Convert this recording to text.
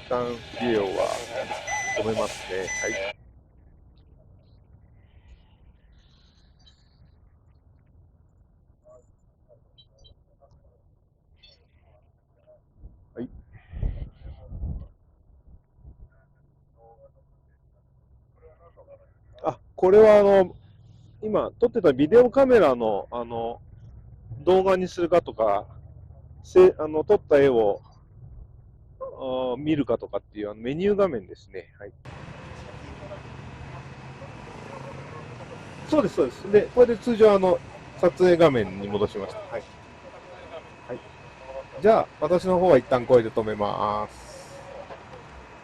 旦ビデオは止めますね。はい。はい。あ、これは今撮ってたビデオカメラの動画にするかとか、撮った絵を見るかとかっていうメニュー画面ですね。はい。そうです、そうです。で、これで通常撮影画面に戻しました。はい。はい。じゃあ、私の方は一旦これで止めます。